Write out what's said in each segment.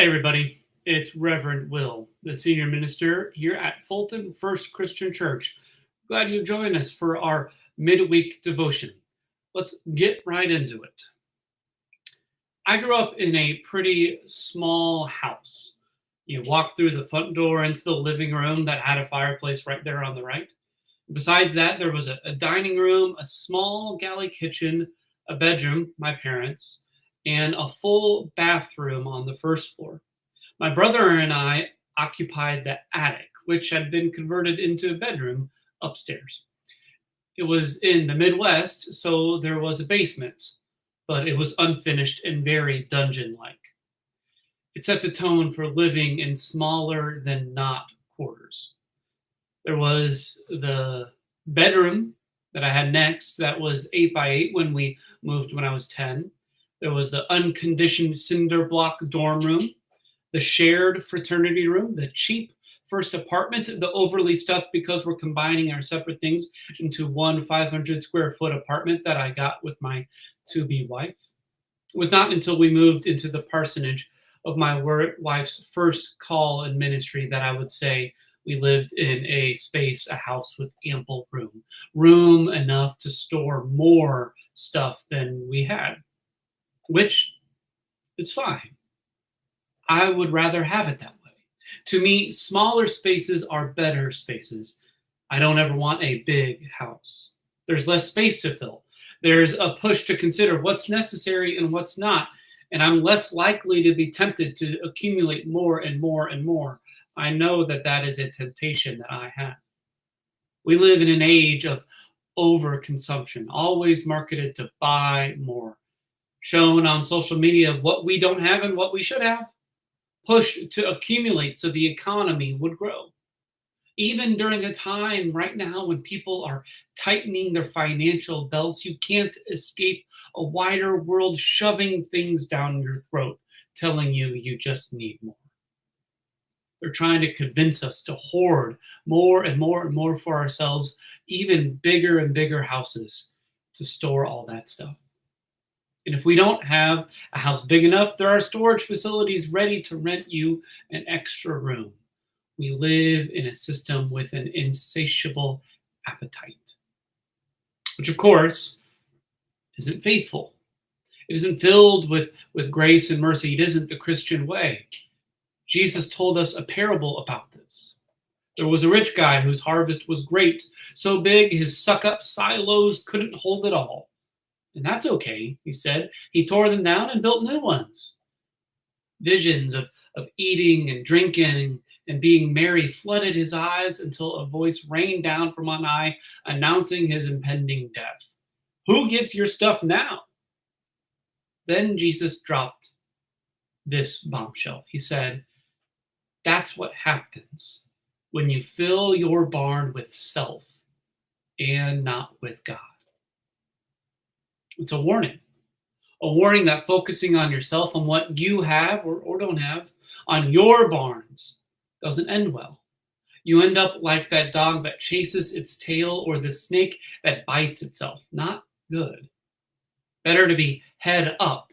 Hey, everybody. It's Reverend Will, the senior minister here at Fulton First Christian Church. Glad you joined us for our midweek devotion. Let's get right into it. I grew up in a pretty small house. You walk through the front door into the living room that had a fireplace right there on the right. Besides that, there was a dining room, a small galley kitchen, a bedroom, my parents, and a full bathroom on the first floor. My brother and I occupied the attic, which had been converted into a bedroom upstairs. It was in the Midwest, so there was a basement, but it was unfinished and very dungeon like. It set the tone for living in smaller than not quarters. There was the bedroom that I had next that was 8 by 8 when we moved when I was 10. There was the unconditioned cinder block dorm room, the shared fraternity room, the cheap first apartment, the overly stuffed because we're combining our separate things into one 500 square foot apartment that I got with my to-be wife. It was not until we moved into the parsonage of my wife's first call in ministry that I would say we lived in a space, a house with ample room enough to store more stuff than we had, which is fine. I would rather have it that way. To me, smaller spaces are better spaces. I don't ever want a big house. There's less space to fill. There's a push to consider what's necessary and what's not, and I'm less likely to be tempted to accumulate more and more and more. I know that that is a temptation that I have. We live in an age of overconsumption, always marketed to buy more, shown on social media what we don't have and what we should have, push to accumulate so the economy would grow. Even during a time right now when people are tightening their financial belts, you can't escape a wider world shoving things down your throat, telling you you just need more. They're trying to convince us to hoard more and more and more for ourselves, even bigger and bigger houses to store all that stuff. And if we don't have a house big enough, there are storage facilities ready to rent you an extra room. We live in a system with an insatiable appetite, which of course isn't faithful. It isn't filled with grace and mercy. It isn't the Christian way. Jesus told us a parable about this. There was a rich guy whose harvest was great, so big his suck-up silos couldn't hold it all. And that's okay, he said. He tore them down and built new ones. Visions of eating and drinking and being merry flooded his eyes until a voice rained down from on high, announcing his impending death. Who gets your stuff now? Then Jesus dropped this bombshell. He said, that's what happens when you fill your barn with self and not with God. It's a warning that focusing on yourself, on what you have or don't have, on your barns doesn't end well. You end up like that dog that chases its tail or the snake that bites itself. Not good. Better to be head up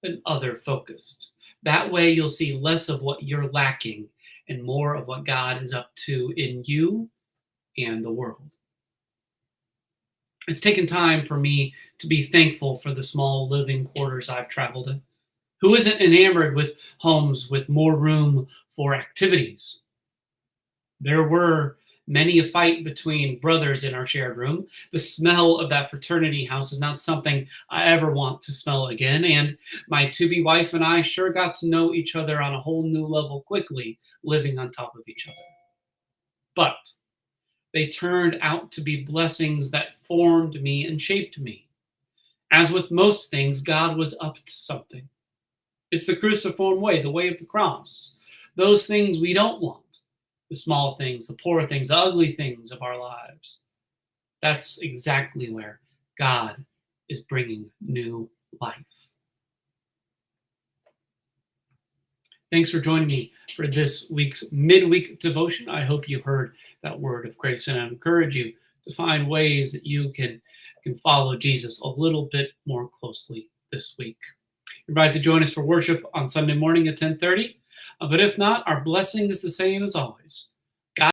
than other focused. That way you'll see less of what you're lacking and more of what God is up to in you and the world. It's taken time for me to be thankful for the small living quarters I've traveled in. Who isn't enamored with homes with more room for activities? There were many a fight between brothers in our shared room. The smell of that fraternity house is not something I ever want to smell again, and my to-be wife and I sure got to know each other on a whole new level quickly, living on top of each other. But they turned out to be blessings that formed me and shaped me. As with most things, God was up to something. It's the cruciform way, the way of the cross. Those things we don't want, the small things, the poor things, the ugly things of our lives. That's exactly where God is bringing new life. Thanks for joining me for this week's midweek devotion. I hope you heard that word of grace, and I encourage you to find ways that you can follow Jesus a little bit more closely this week. You're invited to join us for worship on Sunday morning at 10:30. But if not, our blessing is the same as always.